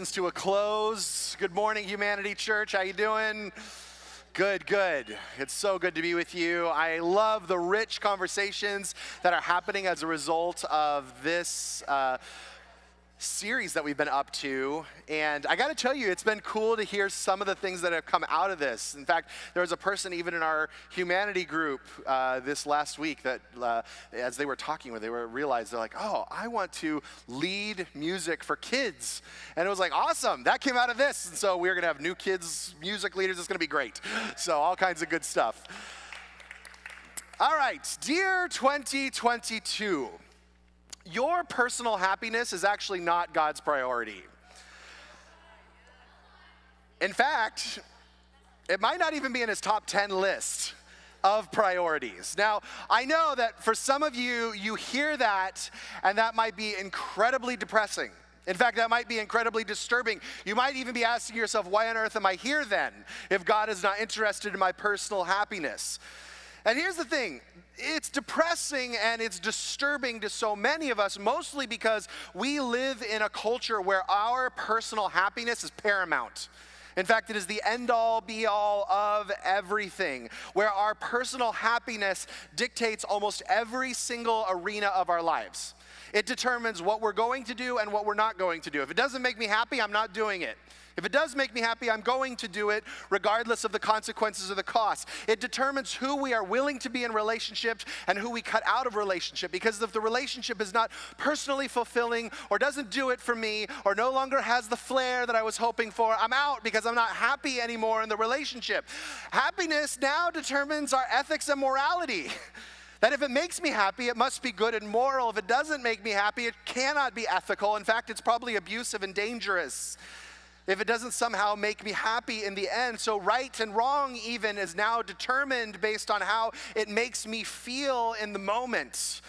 To a close. Good morning, Humanity Church. How you doing? Good. It's so good to be with you. I love the rich conversations that are happening as a result of this series that we've been up to. And I got to tell you, it's been cool to hear some of the things that have come out of this. In fact, there was a person even in our humanity group this last week that as they were talking with, realized they're like, oh, I want to lead music for kids. And it was like, awesome, that came out of this. And so we're going to have new kids music leaders. It's going to be great. So all kinds of good stuff. All right, dear 2022. Your personal happiness is actually not God's priority. In fact, it might not even be in his top 10 list of priorities. Now, I know that for some of you, you hear that, and that might be incredibly depressing. In fact, that might be incredibly disturbing. You might even be asking yourself, why on earth am I here then, if God is not interested in my personal happiness? And here's the thing, it's depressing and it's disturbing to so many of us, mostly because we live in a culture where our personal happiness is paramount. In fact, it is the end-all, be-all of everything, where our personal happiness dictates almost every single arena of our lives. It determines what we're going to do and what we're not going to do. If it doesn't make me happy, I'm not doing it. If it does make me happy, I'm going to do it regardless of the consequences or the costs. It determines who we are willing to be in relationships and who we cut out of relationship. Because if the relationship is not personally fulfilling or doesn't do it for me or no longer has the flair that I was hoping for, I'm out because I'm not happy anymore in the relationship. Happiness now determines our ethics and morality. That if it makes me happy, it must be good and moral. If it doesn't make me happy, it cannot be ethical. In fact, it's probably abusive and dangerous. If it doesn't somehow make me happy in the end. So right and wrong even is now determined based on how it makes me feel in the moment.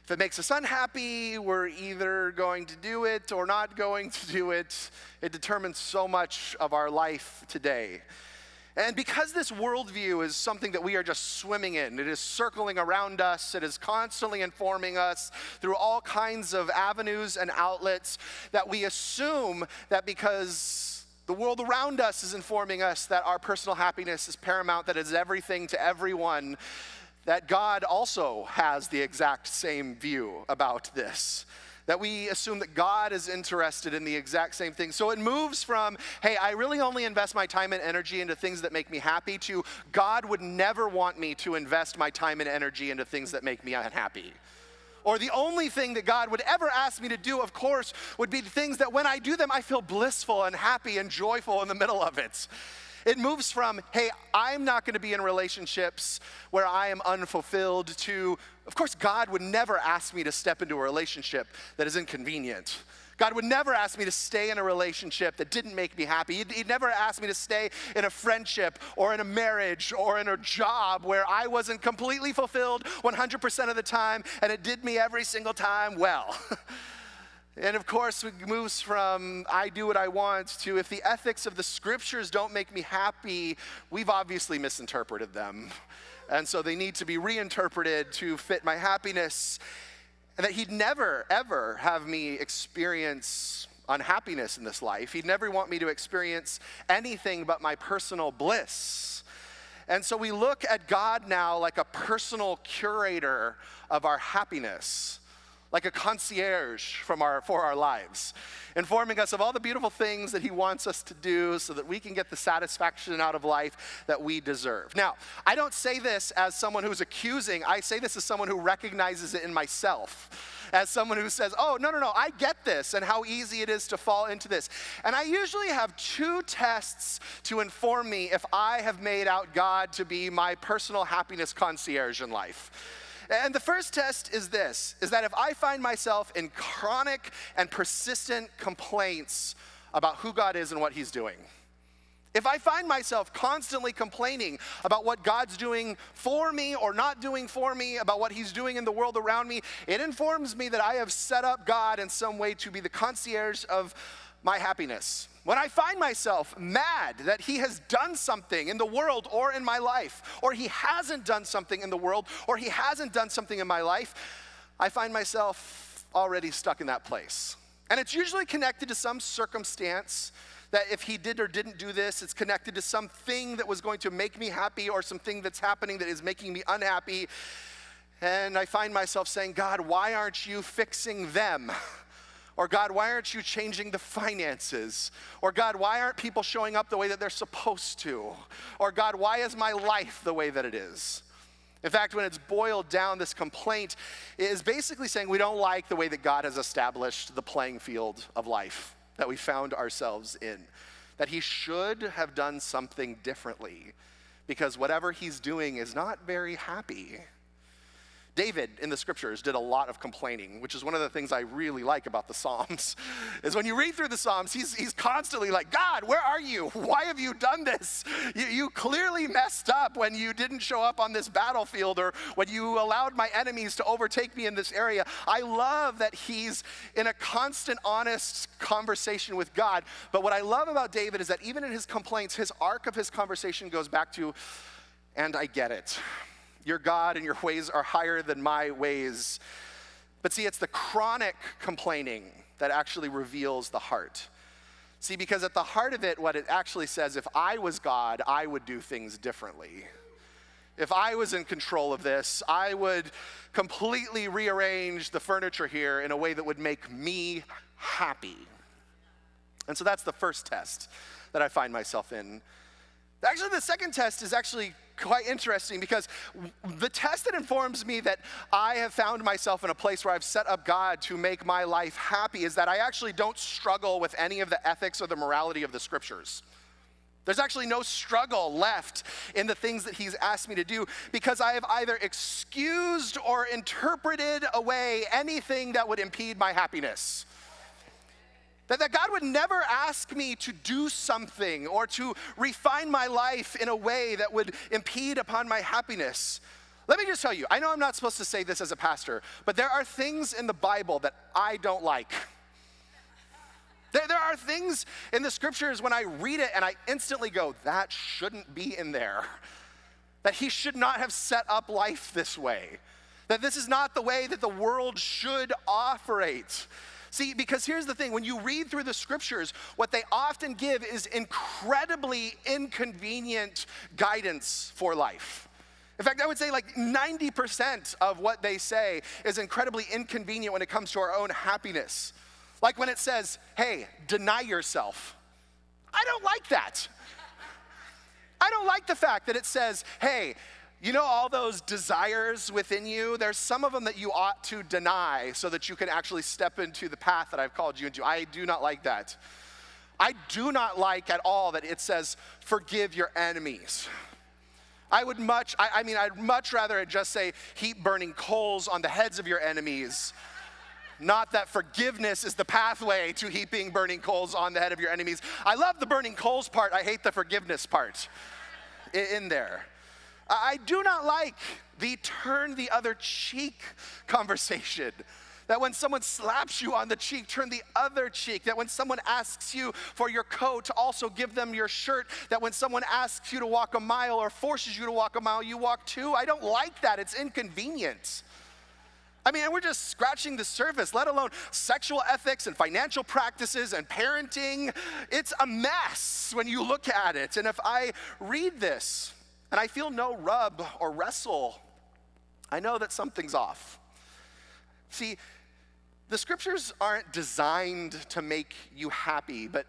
If it makes us unhappy, we're either going to do it or not going to do it. It determines so much of our life today. And because this worldview is something that we are just swimming in, it is circling around us, it is constantly informing us through all kinds of avenues and outlets, that we assume that because the world around us is informing us that our personal happiness is paramount, that it is everything to everyone, that God also has the exact same view about this. That we assume that God is interested in the exact same thing. So it moves from, hey, I really only invest my time and energy into things that make me happy, to God would never want me to invest my time and energy into things that make me unhappy. Or the only thing that God would ever ask me to do, of course, would be things that when I do them, I feel blissful and happy and joyful in the middle of it. It moves from, hey, I'm not going to be in relationships where I am unfulfilled, to, of course, God would never ask me to step into a relationship that is inconvenient. God would never ask me to stay in a relationship that didn't make me happy. He'd never ask me to stay in a friendship or in a marriage or in a job where I wasn't completely fulfilled 100% of the time and it did me every single time well. And of course, it moves from I do what I want to if the ethics of the scriptures don't make me happy, we've obviously misinterpreted them. And so they need to be reinterpreted to fit my happiness. And that he'd never, ever have me experience unhappiness in this life. He'd never want me to experience anything but my personal bliss. And so we look at God now like a personal curator of our happiness, like a concierge for our lives, informing us of all the beautiful things that he wants us to do so that we can get the satisfaction out of life that we deserve. Now, I don't say this as someone who's accusing. I say this as someone who recognizes it in myself, as someone who says, oh, no, I get this and how easy it is to fall into this. And I usually have two tests to inform me if I have made out God to be my personal happiness concierge in life. And the first test is this, is that if I find myself in chronic and persistent complaints about who God is and what he's doing, if I find myself constantly complaining about what God's doing for me or not doing for me, about what he's doing in the world around me, it informs me that I have set up God in some way to be the concierge of my happiness. When I find myself mad that he has done something in the world or in my life, or he hasn't done something in the world, or he hasn't done something in my life, I find myself already stuck in that place. And it's usually connected to some circumstance that if he did or didn't do this, it's connected to something that was going to make me happy or something that's happening that is making me unhappy. And I find myself saying, God, why aren't you fixing them? Or God, why aren't you changing the finances? Or God, why aren't people showing up the way that they're supposed to? Or God, why is my life the way that it is? In fact, when it's boiled down, this complaint is basically saying we don't like the way that God has established the playing field of life that we found ourselves in. That he should have done something differently because whatever he's doing is not very happy. David in the scriptures did a lot of complaining, which is one of the things I really like about the Psalms, is when you read through the Psalms, he's constantly like, God, where are you? Why have you done this? You clearly messed up when you didn't show up on this battlefield or when you allowed my enemies to overtake me in this area. I love that he's in a constant, honest conversation with God. But what I love about David is that even in his complaints, his arc of his conversation goes back to, and I get it. Your God and your ways are higher than my ways. But see, it's the chronic complaining that actually reveals the heart. See, because at the heart of it, what it actually says, if I was God, I would do things differently. If I was in control of this, I would completely rearrange the furniture here in a way that would make me happy. And so that's the first test that I find myself in. Actually, the second test is actually quite interesting because the test that informs me that I have found myself in a place where I've set up God to make my life happy is that I actually don't struggle with any of the ethics or the morality of the scriptures. There's actually no struggle left in the things that he's asked me to do because I have either excused or interpreted away anything that would impede my happiness. That God would never ask me to do something or to refine my life in a way that would impede upon my happiness. Let me just tell you, I know I'm not supposed to say this as a pastor, but there are things in the Bible that I don't like. There are things in the scriptures when I read it and I instantly go, that shouldn't be in there. That he should not have set up life this way. That this is not the way that the world should operate. See, because here's the thing, when you read through the scriptures, what they often give is incredibly inconvenient guidance for life. In fact, I would say like 90% of what they say is incredibly inconvenient when it comes to our own happiness. Like when it says, hey, deny yourself. I don't like that. I don't like the fact that it says, hey, you know all those desires within you? There's some of them that you ought to deny so that you can actually step into the path that I've called you into. I do not like that. I do not like at all that it says, forgive your enemies. I'd much rather it just say, heap burning coals on the heads of your enemies. Not that forgiveness is the pathway to heaping burning coals on the head of your enemies. I love the burning coals part. I hate the forgiveness part in there. I do not like the turn the other cheek conversation. That when someone slaps you on the cheek, turn the other cheek. That when someone asks you for your coat, also give them your shirt. That when someone asks you to walk a mile or forces you to walk a mile, you walk two. I don't like that. It's inconvenient. I mean, we're just scratching the surface, let alone sexual ethics and financial practices and parenting. It's a mess when you look at it. And if I read this, and I feel no rub or wrestle, I know that something's off. See, the scriptures aren't designed to make you happy, but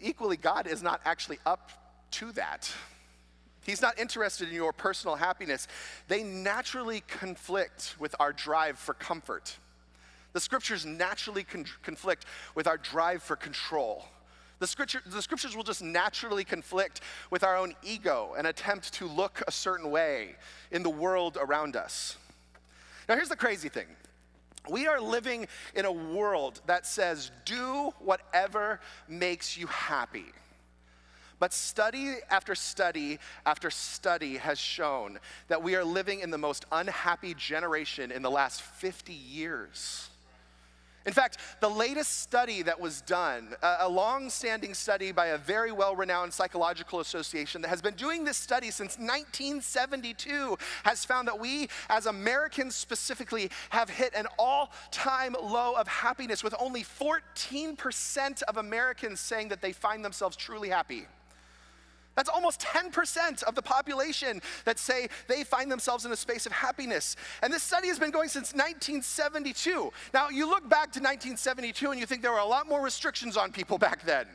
equally, God is not actually up to that. He's not interested in your personal happiness. They naturally conflict with our drive for comfort. The scriptures naturally conflict with our drive for control. The scriptures will just naturally conflict with our own ego and attempt to look a certain way in the world around us. Now, here's the crazy thing. We are living in a world that says, do whatever makes you happy. But study after study after study has shown that we are living in the most unhappy generation in the last 50 years. In fact, the latest study that was done, a long-standing study by a very well-renowned psychological association that has been doing this study since 1972, has found that we, as Americans specifically, have hit an all-time low of happiness, with only 14% of Americans saying that they find themselves truly happy. That's almost 10% of the population that say they find themselves in a space of happiness. And this study has been going since 1972. Now, you look back to 1972 and you think there were a lot more restrictions on people back then.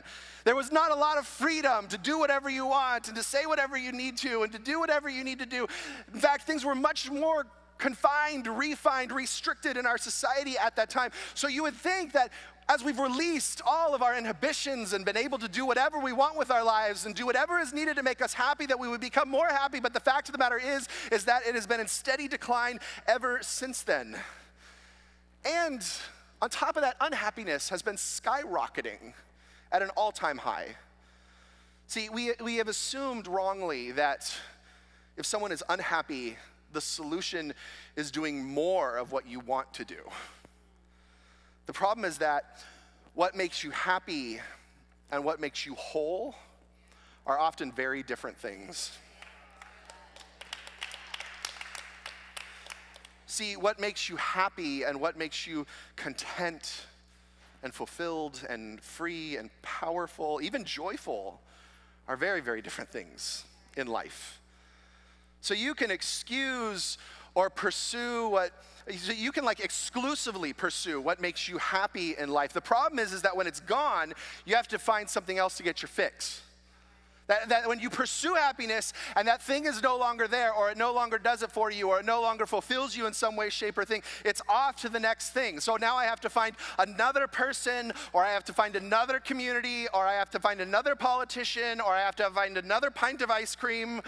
There was not a lot of freedom to do whatever you want and to say whatever you need to and to do whatever you need to do. In fact, things were much more confined, refined, restricted in our society at that time. So you would think that as we've released all of our inhibitions and been able to do whatever we want with our lives and do whatever is needed to make us happy, that we would become more happy. But the fact of the matter is that it has been in steady decline ever since then. And on top of that, unhappiness has been skyrocketing at an all-time high. See, we have assumed wrongly that if someone is unhappy, the solution is doing more of what you want to do. The problem is that what makes you happy and what makes you whole are often very different things. See, what makes you happy and what makes you content and fulfilled and free and powerful, even joyful, are very, very different things in life. So you can excuse or pursue you can exclusively pursue what makes you happy in life. The problem is that when it's gone, you have to find something else to get your fix. That when you pursue happiness and that thing is no longer there, or it no longer does it for you, or it no longer fulfills you in some way, shape, or thing, it's off to the next thing. So now I have to find another person, or I have to find another community, or I have to find another politician, or I have to find another pint of ice cream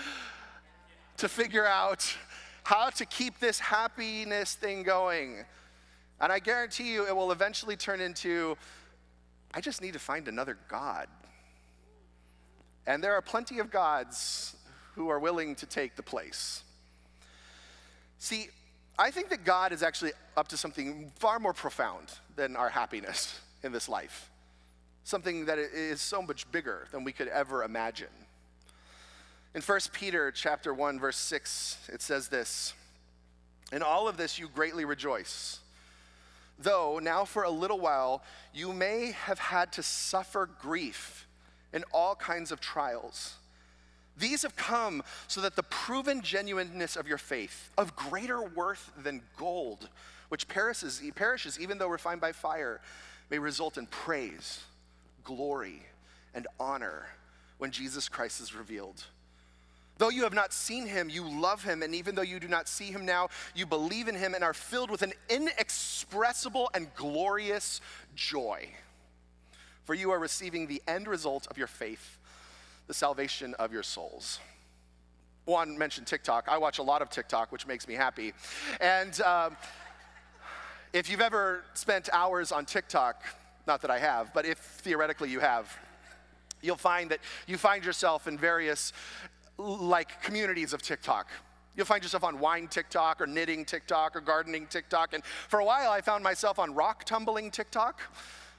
to figure out how to keep this happiness thing going. And I guarantee you it will eventually turn into, I just need to find another God. And there are plenty of gods who are willing to take the place. See, I think that God is actually up to something far more profound than our happiness in this life. Something that is so much bigger than we could ever imagine. In 1 Peter chapter 1, verse 6, it says this: "In all of this you greatly rejoice, though now for a little while you may have had to suffer grief in all kinds of trials. These have come so that the proven genuineness of your faith, of greater worth than gold, which perishes even though refined by fire, may result in praise, glory, and honor when Jesus Christ is revealed. Though you have not seen him, you love him, and even though you do not see him now, you believe in him and are filled with an inexpressible and glorious joy. For you are receiving the end result of your faith, the salvation of your souls." Juan mentioned TikTok. I watch a lot of TikTok, which makes me happy. And if you've ever spent hours on TikTok, not that I have, but if theoretically you have, you'll find that you find yourself in various communities of TikTok. You'll find yourself on wine TikTok or knitting TikTok or gardening TikTok. And for a while, I found myself on rock tumbling TikTok.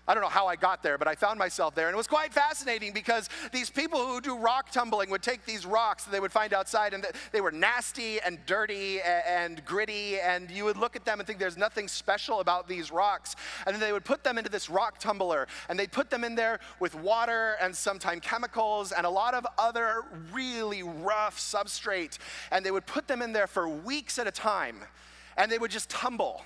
I don't know how I got there, but I found myself there. And it was quite fascinating because these people who do rock tumbling would take these rocks that they would find outside, and they were nasty and dirty and gritty, and you would look at them and think there's nothing special about these rocks. And then they would put them into this rock tumbler, and they'd put them in there with water and sometimes chemicals and a lot of other really rough substrate. And they would put them in there for weeks at a time, and they would just tumble.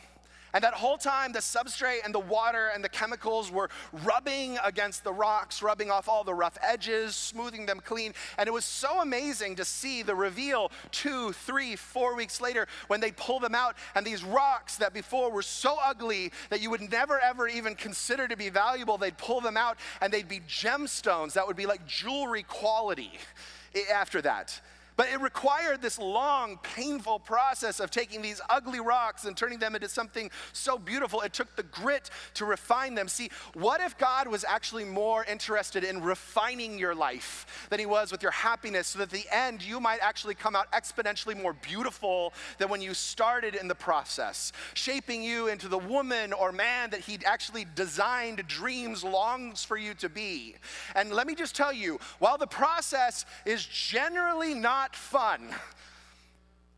And that whole time, the substrate and the water and the chemicals were rubbing against the rocks, rubbing off all the rough edges, smoothing them clean. And it was so amazing to see the reveal 2, 3, 4 weeks later when they pull them out. And these rocks that before were so ugly that you would never, ever even consider to be valuable, they'd pull them out and they'd be gemstones that would be like jewelry quality after that. But it required this long, painful process of taking these ugly rocks and turning them into something so beautiful. It took the grit to refine them. See, what if God was actually more interested in refining your life than he was with your happiness, so that at the end you might actually come out exponentially more beautiful than when you started in the process, shaping you into the woman or man that he actually designed, dreams, longs for you to be. And let me just tell you, while the process is generally not fun,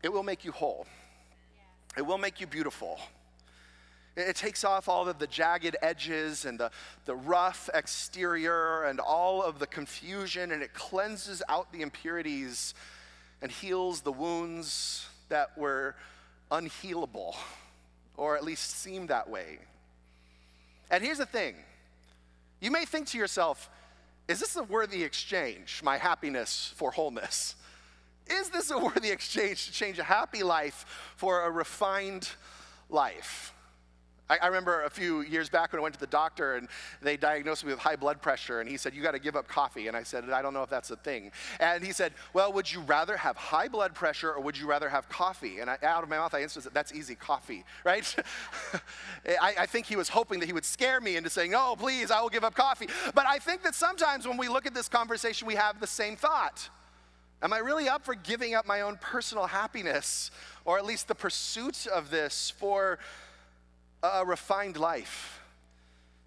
it will make you whole. It will make you beautiful. It takes off all of the jagged edges and the rough exterior and all of the confusion, and it cleanses out the impurities and heals the wounds that were unhealable, or at least seemed that way. And here's the thing. You may think to yourself, is this a worthy exchange, my happiness for wholeness? Is this a worthy exchange to change a happy life for a refined life? I remember a few years back when I went to the doctor and they diagnosed me with high blood pressure, and he said, you got to give up coffee. And I said, I don't know if that's a thing. And he said, well, would you rather have high blood pressure or would you rather have coffee? And out of my mouth I answered, that's easy, coffee, right? I think he was hoping that he would scare me into saying, oh, please, I will give up coffee. But I think that sometimes when we look at this conversation, we have the same thought. Am I really up for giving up my own personal happiness, or at least the pursuit of this, for a refined life?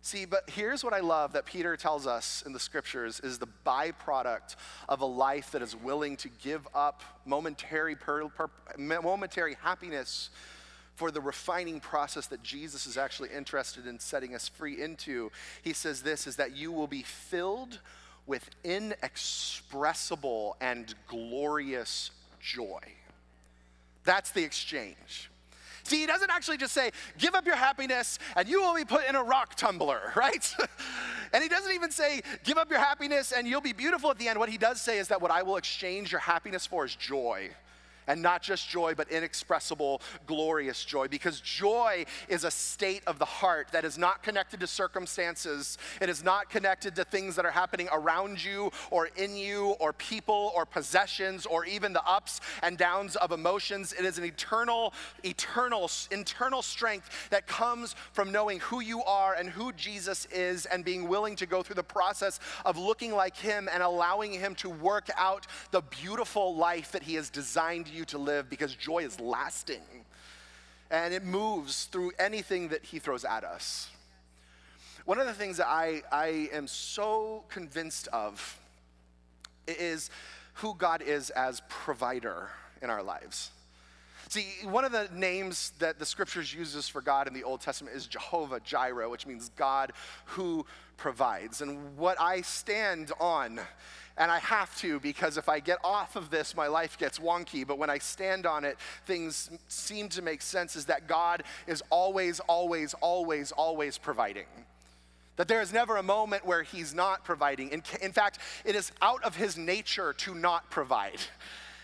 See, but here's what I love that Peter tells us in the scriptures is the byproduct of a life that is willing to give up momentary happiness for the refining process that Jesus is actually interested in setting us free into. He says this, is that you will be filled with inexpressible and glorious joy. That's the exchange. See, he doesn't actually just say, give up your happiness and you will be put in a rock tumbler, right? And he doesn't even say, give up your happiness and you'll be beautiful at the end. What he does say is that what I will exchange your happiness for is joy. And not just joy, but inexpressible, glorious joy. Because joy is a state of the heart that is not connected to circumstances. It is not connected to things that are happening around you or in you or people or possessions or even the ups and downs of emotions. It is an internal strength that comes from knowing who you are and who Jesus is, and being willing to go through the process of looking like him and allowing him to work out the beautiful life that he has designed you to live, because joy is lasting and it moves through anything that he throws at us. One of the things that I am so convinced of is who God is as provider in our lives. See, one of the names that the scriptures uses for God in the Old Testament is Jehovah Jireh, which means God who provides. And what I stand on, and I have to, because if I get off of this, my life gets wonky, but when I stand on it, things seem to make sense, is that God is always, always, always, always providing. That there is never a moment where he's not providing. In fact, it is out of his nature to not provide.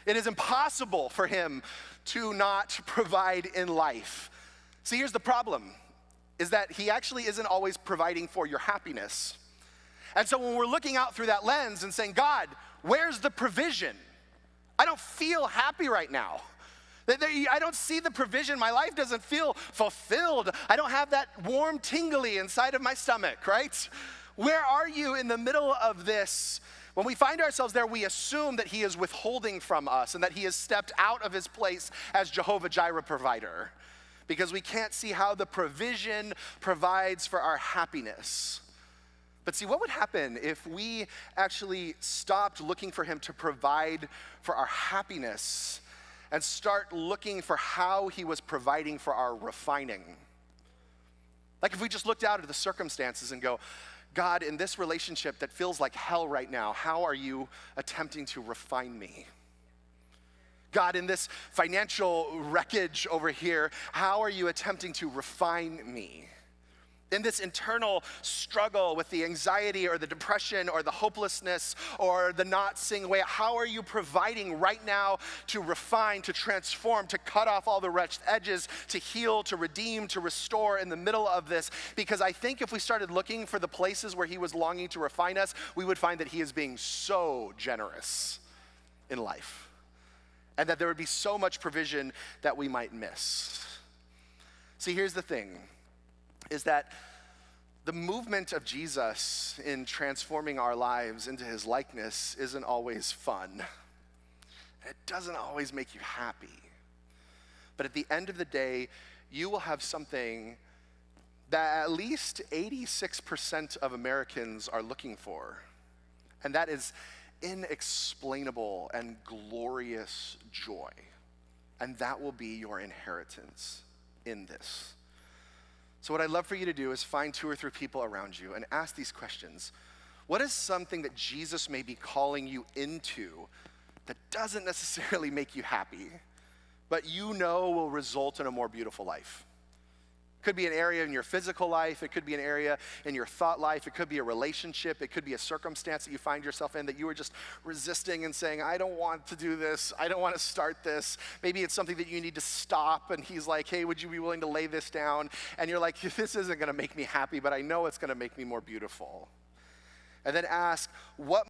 It is impossible for him to not provide in life. See, here's the problem, is that he actually isn't always providing for your happiness. And so when we're looking out through that lens and saying, God, where's the provision? I don't feel happy right now. I don't see the provision. My life doesn't feel fulfilled. I don't have that warm tingly inside of my stomach, right? Where are you in the middle of this? When we find ourselves there, we assume that he is withholding from us and that he has stepped out of his place as Jehovah Jireh provider, because we can't see how the provision provides for our happiness. But see, what would happen if we actually stopped looking for him to provide for our happiness and start looking for how he was providing for our refining? Like if we just looked out at the circumstances and go, God, in this relationship that feels like hell right now, how are you attempting to refine me? God, in this financial wreckage over here, how are you attempting to refine me? In this internal struggle with the anxiety or the depression or the hopelessness or the not seeing a way, how are you providing right now to refine, to transform, to cut off all the wretched edges, to heal, to redeem, to restore in the middle of this? Because I think if we started looking for the places where he was longing to refine us, we would find that he is being so generous in life. and that there would be so much provision that we might miss. See, here's the thing, is that the movement of Jesus in transforming our lives into his likeness isn't always fun. It doesn't always make you happy. But at the end of the day, you will have something that at least 86% of Americans are looking for. And that is inexplainable and glorious joy. And that will be your inheritance in this. So what I'd love for you to do is find 2 or 3 people around you and ask these questions. What is something that Jesus may be calling you into that doesn't necessarily make you happy, but you know will result in a more beautiful life? It could be an area in your physical life. It could be an area in your thought life. It could be a relationship. It could be a circumstance that you find yourself in that you are just resisting and saying, I don't want to do this. I don't want to start this. Maybe it's something that you need to stop. And he's like, hey, would you be willing to lay this down? And you're like, this isn't going to make me happy, but I know it's going to make me more beautiful. And then ask, what